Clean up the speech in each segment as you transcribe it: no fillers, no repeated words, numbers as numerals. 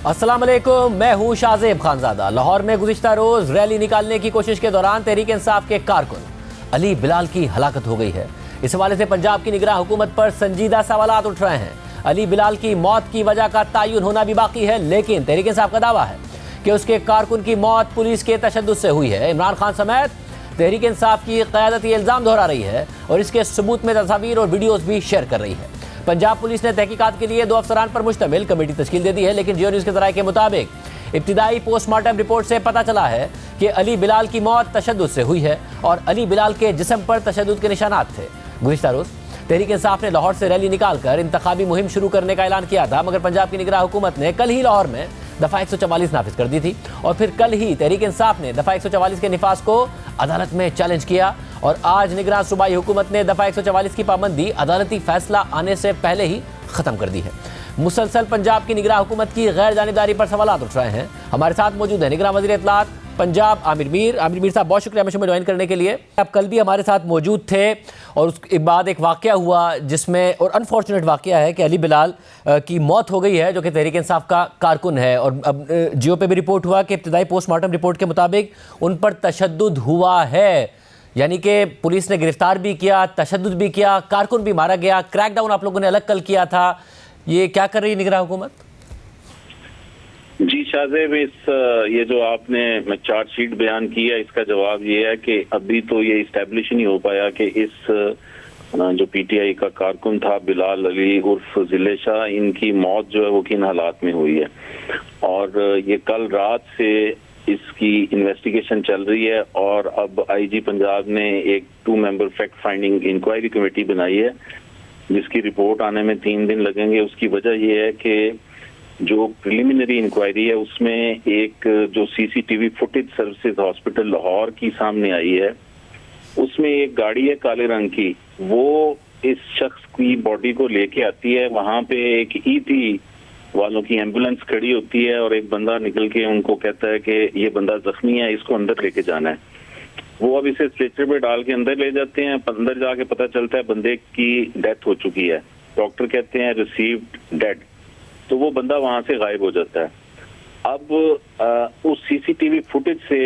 अस्सलाम वालेकुम, मैं हूँ शाहजेब खानजादा। लाहौर में गुज़िश्ता रोज़ रैली निकालने की कोशिश के दौरान तहरीक इंसाफ के कारकुन अली बिलाल की हलाकत हो गई है। इस हवाले से पंजाब की निगरान हुकूमत पर संजीदा सवालात उठ रहे हैं। अली बिलाल की मौत की वजह का तयन होना भी बाकी है, लेकिन तहरीक इंसाफ का दावा है कि उसके कारकुन की मौत पुलिस के तशद्दुद से हुई है। इमरान खान समेत तहरीक इंसाफ की क़यादत ये इल्ज़ाम दोहरा रही है और इसके सबूत में तस्वीर और वीडियोज़ भी शेयर कर रही है। पंजाब पुलिस ने तहकीकात के लिए 2 अफसरान पर मुश्तमिल कमेटी तश्कील दे दी है, लेकिन जियो न्यूज़ के ज़राए के मुताबिक इब्तिदाई पोस्टमार्टम रिपोर्ट से पता चला है कि अली बिलाल की मौत तशद्दुद से हुई है और अली बिलाल के जिस्म पर तशद्दुद के निशानात थे। गुज़िश्ता रोज़ तहरीक इंसाफ ने लाहौर से रैली निकालकर इंतखाबी मुहिम शुरू करने का ऐलान किया था, मगर पंजाब की निगरान हुकूमत ने कल ही लाहौर में दफ़ा 144 नाफिज कर दी थी और फिर कल ही तहरीक इंसाफ ने दफ़ा 144 के निफाज को अदालत में चैलेंज किया और आज निगरान सूबाई हुकूमत ने दफ़ा 144 की पाबंदी अदालती फैसला आने से पहले ही ख़त्म कर दी है। मुसलसल पंजाब की निगरान हुकूमत की गैर जानिबदारी पर सवाल उठ रहे हैं। हमारे साथ मौजूद है निगरान वज़ीर इत्तलात पंजाब आमिर मीर साहब, बहुत शुक्रिया हमें ज्वाइन करने के लिए। आप कल भी हमारे साथ मौजूद थे और उसके बाद एक वाक़या हुआ जिसमें, और अनफॉर्चुनेट वाक़या है कि अली बिलाल की मौत हो गई है जो कि तहरीक इंसाफ का कारकुन है। और अब जियो पे भी रिपोर्ट हुआ कि इब्तिदाई पोस्टमार्टम रिपोर्ट के मुताबिक उन पर तशद्दुद हुआ है, यानी कि पुलिस ने गिरफ्तार भी किया, तशद्दुद भी किया, कारकुन भी मारा गया। क्रैकडाउन आप लोगों ने अलग कल किया था, ये क्या कर रही है निगरान हुकूमत? जी शाहजेब, ये जो आपने चार्जशीट बयान किया, इसका जवाब ये है कि अभी तो ये इस्टेब्लिश नहीं हो पाया कि इस जो पीटीआई का कारकुन था बिलाल अली उर्फ जिले शाह, इनकी मौत जो है वो किन हालात में हुई है। और ये कल रात से इसकी इन्वेस्टिगेशन चल रही है और अब आईजी पंजाब ने एक 2 member fact finding inquiry committee बनाई है जिसकी रिपोर्ट आने में 3 दिन लगेंगे। उसकी वजह यह है कि जो प्रिलिमिनरी इंक्वायरी है उसमें एक जो CCTV footage services hospital Lahore की सामने आई है, उसमें एक गाड़ी है काले रंग की, वो इस शख्स की बॉडी को लेके आती है। वहां पे एक ईटी वालों की एम्बुलेंस खड़ी होती है और एक बंदा निकल के उनको कहता है कि ये बंदा जख्मी है, इसको अंदर लेके जाना है। वो अब इसे स्ट्रेचर पे डाल के अंदर ले जाते हैं। अंदर जाके पता चलता है बंदे की डेथ हो चुकी है। डॉक्टर कहते हैं रिसीव्ड डेड, तो वो बंदा वहां से गायब हो जाता है। अब उस सीसीटीवी फुटेज से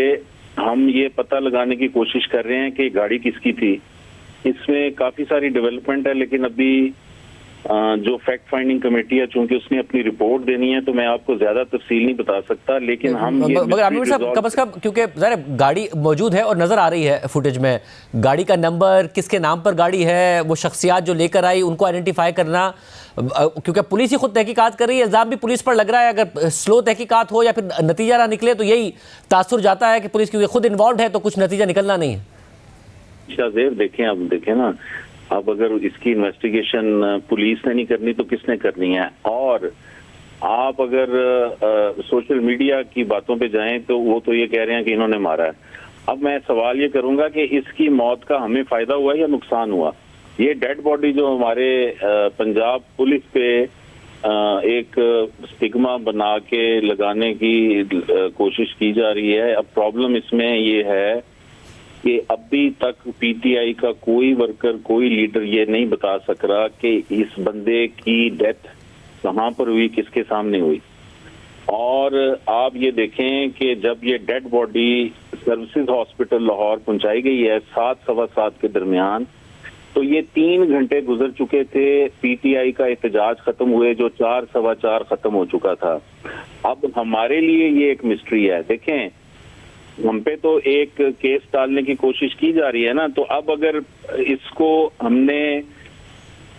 हम ये पता लगाने की कोशिश कर रहे हैं कि गाड़ी किसकी थी। इसमें काफी सारी डेवलपमेंट है, लेकिन अभी जो फैक्ट फाइंडिंग कमेटी है, चूंकि उसने अपनी रिपोर्ट देनी है, तो मैं आपको ज्यादा तफसील नहीं बता सकता। लेकिन हम मगर आमिर साहब कम से कम, क्योंकि ज़रा गाड़ी मौजूद है और नज़र आ रही है फुटेज में, गाड़ी का नंबर, किसके नाम पर गाड़ी है, वो शख्सियात जो लेकर आई उनको आइडेंटिफाई करना, क्योंकि पुलिस ही खुद तहकीकात कर रही है, इल्ज़ाम भी पुलिस पर लग रहा है। अगर स्लो तहकीकात हो या फिर नतीजा ना निकले तो यही तासुर जाता है कि पुलिस क्योंकि खुद इन्वॉल्व है तो कुछ नतीजा निकलना नहीं है। शाहजेब देखें, अब देखें ना, अब अगर इसकी इन्वेस्टिगेशन पुलिस ने नहीं करनी तो किसने करनी है? और आप अगर सोशल मीडिया की बातों पे जाएं तो वो तो ये कह रहे हैं कि इन्होंने मारा है। अब मैं सवाल ये करूंगा कि इसकी मौत का हमें फायदा हुआ या नुकसान हुआ? ये डेड बॉडी जो हमारे पंजाब पुलिस पे एक स्टिग्मा बना के लगाने की कोशिश की जा रही है। अब प्रॉब्लम इसमें ये है कि अभी तक पीटीआई का कोई वर्कर, कोई लीडर ये नहीं बता सक रहा कि इस बंदे की डेथ कहाँ पर हुई, किसके सामने हुई। और आप ये देखें कि जब ये dead body services hospital Lahore पहुंचाई गई है 7 सवा 7 के दरमियान, तो ये 3 घंटे गुजर चुके थे पीटीआई का एहतजाज खत्म हुए, जो 4 सवा 4 खत्म हो चुका था। अब हमारे लिए ये एक मिस्ट्री है। देखें, हम पे तो एक केस डालने की कोशिश की जा रही है ना, तो अब अगर इसको हमने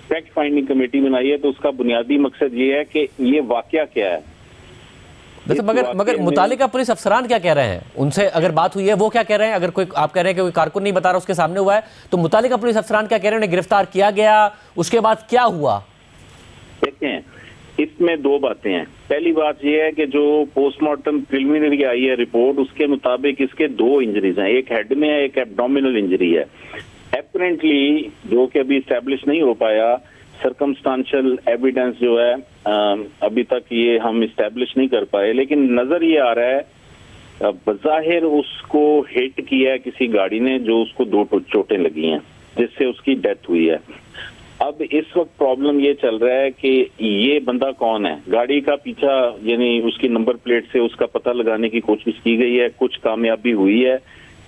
फैक्ट फाइंडिंग कमेटी बनाई है तो उसका बुनियादी मकसद ये है कि ये वाकया क्या है। मगर मुतालिका पुलिस अफसरान क्या कह रहे हैं? उनसे अगर बात हुई है वो क्या कह रहे हैं? अगर कोई, आप कह रहे हैं कि कोई कारकुन नहीं बता रहा उसके सामने हुआ है, तो मुतालिका पुलिस अफसरान क्या कह रहे हैं? उन्हें गिरफ्तार किया गया, उसके बाद क्या हुआ? देखें, इसमें 2 बातें हैं। पहली बात यह है कि जो पोस्टमार्टम प्रिलिमिनरी आई है रिपोर्ट, उसके मुताबिक इसके 2 इंजरीज हैं, एक हेड में है, एक एब्डोमिनल इंजरी है। एपरेंटली जो कि अभी स्टैब्लिश नहीं हो पाया, सर्कमस्टांशियल एविडेंस जो है अभी तक ये हम स्टैब्लिश नहीं कर पाए, लेकिन नजर ये आ रहा है बज़ाहिर उसको हिट किया है किसी गाड़ी ने, जो उसको 2 चोटें लगी हैं जिससे उसकी डेथ हुई है। अब इस वक्त प्रॉब्लम ये चल रहा है कि ये बंदा कौन है, गाड़ी का पीछा यानी उसकी नंबर प्लेट से उसका पता लगाने की कोशिश की गई है, कुछ कामयाबी हुई है,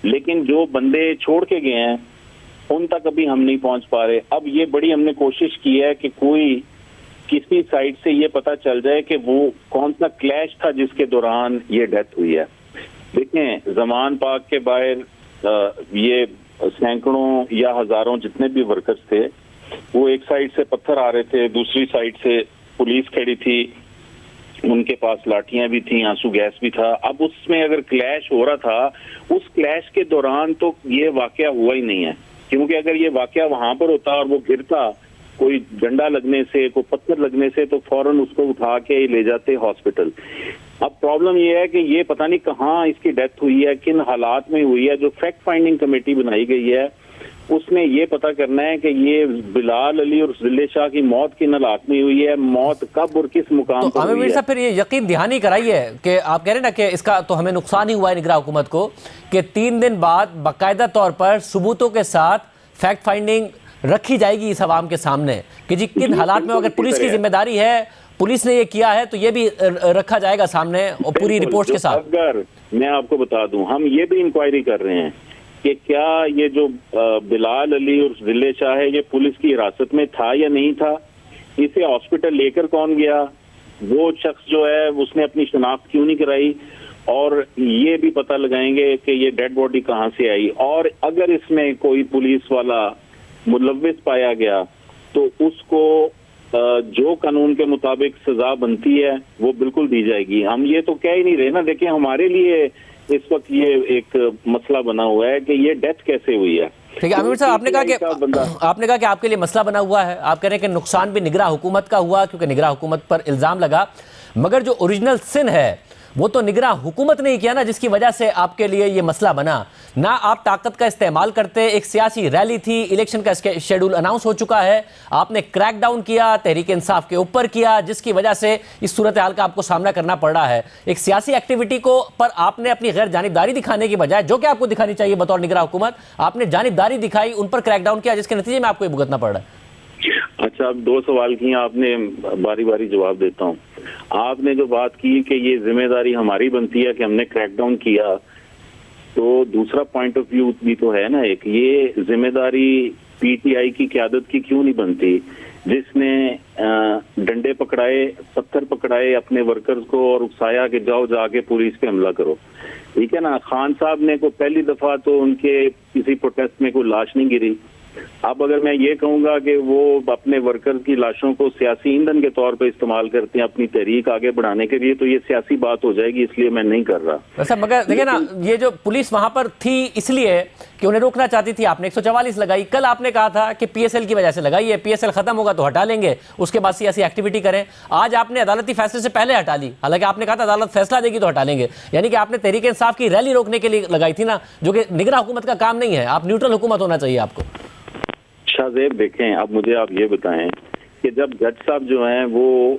लेकिन जो बंदे छोड़ के गए हैं उन तक अभी हम नहीं पहुंच पा रहे। अब ये बड़ी हमने कोशिश की है कि कोई किसी साइड से ये पता चल जाए कि वो कौन सा क्लैश था जिसके दौरान ये डेथ हुई है। देखें, जमान पार्क के बाहर ये सैकड़ों या हजारों जितने भी वर्कर्स थे, वो एक साइड से पत्थर आ रहे थे, दूसरी साइड से पुलिस खड़ी थी, उनके पास लाठियां भी थी, आंसू गैस भी था। अब उसमें अगर क्लैश हो रहा था, उस क्लैश के दौरान तो ये वाकया हुआ ही नहीं है, क्योंकि अगर ये वाकया वहां पर होता और वो गिरता कोई डंडा लगने से, कोई पत्थर लगने से, तो फौरन उसको उठा के ले जाते हॉस्पिटल। अब प्रॉब्लम ये है कि ये पता नहीं कहाँ इसकी डेथ हुई है, किन हालात में हुई है। जो फैक्ट फाइंडिंग कमेटी बनाई गई है उसने ये पता करना है कि ये बिलाल अली और जिले शाह की मौत किन हालात में हुई है, मौत कब और किस मुकाम पर हुई है। साहब फिर ये यकीन दहानी कराइए कि आप कह रहे हैं ना कि इसका तो हमें नुकसान ही हुआ है निगरान हुकूमत को, कि 3 दिन बाद बाकायदा तौर पर सबूतों के साथ फैक्ट फाइंडिंग रखी जाएगी इस आवाम के सामने कि जी किन हालात में, अगर पुलिस की जिम्मेदारी है, पुलिस ने ये किया है, तो ये भी रखा जाएगा सामने और पूरी रिपोर्ट के साथ। अगर मैं आपको बता दूं, हम ये भी इंक्वायरी कर रहे हैं कि क्या ये जो बिलाल अली और जिले शाह है, ये पुलिस की हिरासत में था या नहीं था, इसे हॉस्पिटल लेकर कौन गया, वो शख्स जो है उसने अपनी शनाख्त क्यों नहीं कराई, और ये भी पता लगाएंगे कि ये डेड बॉडी कहाँ से आई, और अगर इसमें कोई पुलिस वाला मुलव्विस पाया गया तो उसको जो कानून के मुताबिक सजा बनती है वो बिल्कुल दी जाएगी। हम ये तो कह ही नहीं रहे ना। देखिए, हमारे लिए इस वक्त ये एक मसला बना हुआ है कि ये डेथ कैसे हुई है। ठीक है आमिर साहब, आपने कहा कि आपके लिए मसला बना हुआ है, आप कह रहे हैं कि नुकसान भी निगरान हुकूमत का हुआ क्योंकि निगरान हुकूमत पर इल्जाम लगा, मगर जो ओरिजिनल सिन है वो तो निगरान हुकूमत ने ही किया ना, जिसकी वजह से आपके लिए ये मसला बना ना। आप ताकत का इस्तेमाल करते, एक सियासी रैली थी, इलेक्शन का शेड्यूल अनाउंस हो चुका है, आपने क्रैक डाउन किया, तहरीक इंसाफ के ऊपर किया, जिसकी वजह से इस सूरत हाल का आपको सामना करना पड़ रहा है। एक सियासी एक्टिविटी को पर आपने अपनी गैर जानिबदारी दिखाने की बजाय, जो कि आपको दिखानी चाहिए बतौर निगरान हुकूमत, आपने जानिबदारी दिखाई, उन पर क्रैक डाउन किया, जिसके नतीजे में आपको ये भुगतना पड़ रहा है। अच्छा, अब 2 सवाल किए आपने, बारी बारी जवाब देता हूँ। आपने जो बात की कि ये जिम्मेदारी हमारी बनती है कि हमने क्रैकडाउन किया, तो दूसरा पॉइंट ऑफ व्यू भी तो है ना, एक ये जिम्मेदारी पीटीआई की क़यादत की क्यों नहीं बनती, जिसने डंडे पकड़ाए, पत्थर पकड़ाए अपने वर्कर्स को और उकसाया कि जाओ जाके पुलिस पे हमला करो। ठीक है ना। खान साहब ने को पहली दफा तो उनके किसी प्रोटेस्ट में कोई लाश नहीं गिरी। अब अगर मैं ये कहूंगा कि वो अपने वर्कर्स की लाशों को सियासी ईंधन के तौर पे इस्तेमाल करते हैं अपनी तहरीक आगे बढ़ाने के लिए, तो ये सियासी बात हो जाएगी, इसलिए मैं नहीं कर रहा। वैसे मगर देखिए ना, ये जो पुलिस वहां पर थी इसलिए कि उन्हें रोकना चाहती थी, आपने 144 लगाई। कल आपने कहा था कि पीएसएल की वजह से लगाई है, पीएसएल खत्म होगा तो हटा लेंगे, उसके बाद सियासी एक्टिविटी करें। आज आपने अदालती फैसले से पहले हटा ली, हालांकि आपने कहा था अदालत फैसला देगी तो हटा लेंगे। यानी कि आपने तहरीक इंसाफ की रैली रोकने के लिए लगाई थी ना, जो कि निगरान हुकूमत का काम नहीं है। आप न्यूट्रल हुकूमत होना चाहिए आपको। शाहजेब, देखें, अब मुझे आप ये बताएं कि जब जज साहब जो हैं वो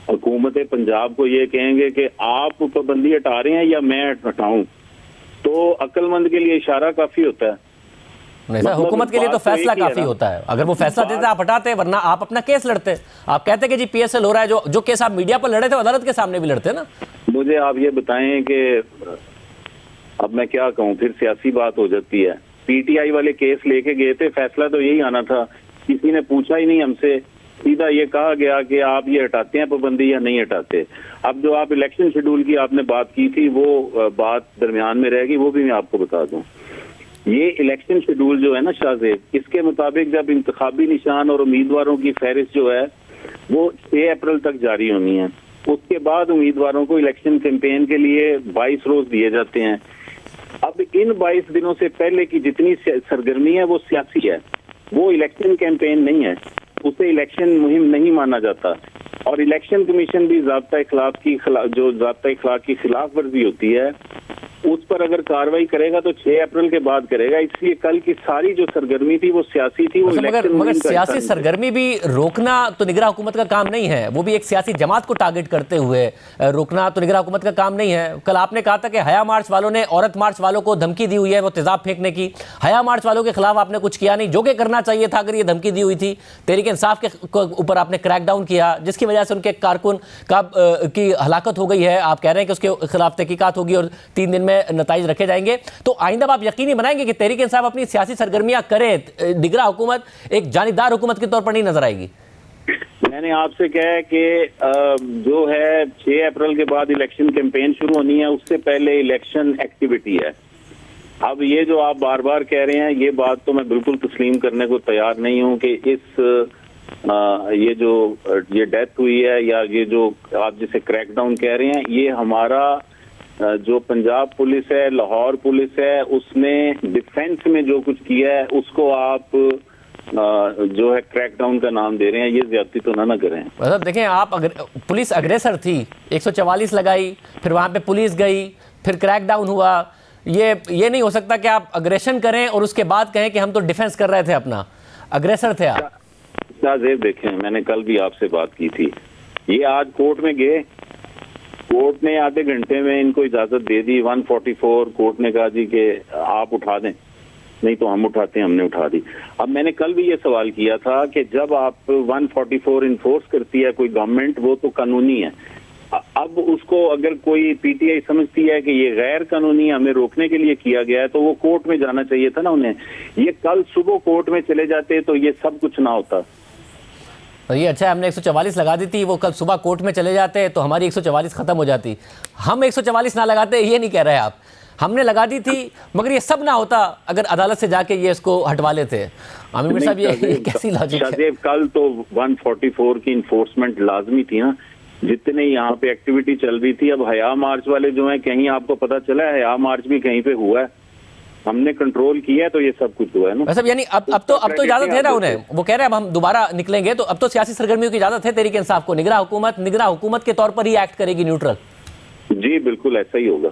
हुकूमत पंजाब को ये कहेंगे कि आप पाबंदी हटा रहे हैं या मैं हटाऊं, तो अक्लमंद के लिए इशारा काफी होता है। नहीं सर, हुकूमत के लिए तो फैसला काफी होता है। अगर वो फैसला देते आप हटाते, वरना आप अपना केस लड़ते। आप कहते कि जी पीएसएल हो रहा है, जो केस आप मीडिया पर लड़े थे अदालत के सामने भी लड़ते ना। मुझे आप ये बताएं कि अब मैं क्या कहूँ, फिर सियासी बात हो जाती है। पीटीआई वाले केस लेके गए थे, फैसला तो यही आना था, किसी ने पूछा ही नहीं हमसे, सीधा ये कहा गया कि आप ये हटाते हैं पाबंदी या नहीं हटाते। अब जो आप इलेक्शन शेड्यूल की आपने बात की थी, वो बात दरमियान में रहेगी, वो भी मैं आपको बता दूं। ये इलेक्शन शेड्यूल जो है ना शाहजेब, इसके मुताबिक जब इंतखाबी निशान और उम्मीदवारों की फहरिस्त जो है वो 6 अप्रैल तक जारी होनी है। उसके बाद उम्मीदवारों को इलेक्शन कैंपेन के लिए 22 रोज दिए जाते हैं। अब इन 22 दिनों से पहले की जितनी सरगर्मी है वो सियासी है, वो इलेक्शन कैंपेन नहीं है, उसे इलेक्शन मुहिम नहीं माना जाता। और इलेक्शन कमीशन भी ज़ाब्ता इखलाक की खिलाफ वर्जी होती है उस पर अगर कार्रवाई करेगा तो 6 अप्रैल के बाद करेगा। इसलिए कल की सारी जो सरगर्मी थी वो सियासी थी, वो मगर इलेक्शन मगर मुहिम का सियासी हिस्सा नहीं सरगर्मी भी रोकना तो निगरान हुकूमत का काम नहीं है। वो भी एक सियासी जमात को टारगेट करते हुए रोकना तो निगरान हुकूमत का काम नहीं है। कल आपने कहा था कि हया मार्च वालों ने औरत मार्च वालों को धमकी दी हुई है वो तेजाब फेंकने की। हया मार्च वालों के खिलाफ आपने कुछ किया नहीं, जो कि करना चाहिए था अगर ये धमकी दी हुई थी। तहरीक इंसाफ के ऊपर आपने क्रैकडाउन किया, जिसकी वजह से उनके कारकुन की हलाकत हो गई है। आप कह रहे हैं कि उसके खिलाफ तहकीकात होगी और 3 दिन में नताइज रखे जाएंगे। तो आइंदा आप यकीनी बनाएंगे कि तहरीक इंसाफ अपनी सियासी सरगर्मियां करे, निगरान हुकूमत एक जानीदार हुकूमत के तौर पर नहीं नजर आएगी? मैंने आपसे कहा है कि जो है 6 अप्रैल के बाद इलेक्शन कैंपेन शुरू होनी है, उससे पहले इलेक्शन एक्टिविटी है। अब ये जो आप बार बार कह रहे हैं, ये बात तो मैं बिल्कुल तस्लीम करने को तैयार नहीं हूं कि ये डेथ हुई है या ये जो आप जिसे क्रैकडाउन कह रहे हैं, ये हमारा जो पंजाब पुलिस है, लाहौर पुलिस है, उसने डिफेंस में जो कुछ किया है उसको आप जो है क्रैकडाउन का नाम दे रहे हैं। ये ज्यादती तो ना करें। मतलब देखें, आप पुलिस अग्रेसर थी, 144 लगाई, फिर वहां पे पुलिस गई, फिर क्रैकडाउन हुआ। ये नहीं हो सकता कि आप अग्रेशन करें और उसके बाद कहें कि हम तो डिफेंस कर रहे थे, अपना अग्रेसर थे आप। शाहजेब देखें, मैंने कल भी आपसे बात की थी, ये आज कोर्ट में गए, कोर्ट ने आधे घंटे में इनको इजाजत दे दी। 144 कोर्ट ने कहा जी कि आप उठा दें, नहीं तो हम उठाते हैं, हमने उठा दी। अब मैंने कल भी ये सवाल किया था कि जब आप 144 इन्फोर्स करती है कोई गवर्नमेंट, वो तो कानूनी है। अब उसको अगर कोई पीटीआई समझती है कि ये गैर कानूनी हमें रोकने के लिए किया गया है, तो वो कोर्ट में जाना चाहिए था ना उन्हें। ये कल सुबह कोर्ट में चले जाते तो ये सब कुछ ना होता। ये अच्छा है, हमने 144 लगा दी थी, वो कल सुबह कोर्ट में चले जाते तो हमारी 144 खत्म हो जाती। हम 144 ना लगाते, ये नहीं कह रहे आप, हमने लगा दी थी, मगर ये सब ना होता अगर अदालत से जाके ये इसको हटवा लेते। आमिर मीर साहब, ये कैसी लॉजिक है? कल तो 144 की इन्फोर्समेंट लाजमी थी ना, जितने यहाँ पे एक्टिविटी चल रही थी। अब हया मार्च वाले जो हैं, कहीं आपको पता चला है हया मार्च भी कहीं पे हुआ है? हमने कंट्रोल किया है तो ये सब कुछ हुआ है ना। मतलब यानी अब तो इजाजत है ना उन्हें, वो कह रहे हैं अब हम दोबारा निकलेंगे, तो अब तो सियासी सरगर्मियों की इजाजत है तहरीक इंसाफ को। निगरान हुकूमत के तौर पर ही एक्ट करेगी, न्यूट्रल। जी बिल्कुल ऐसा ही होगा।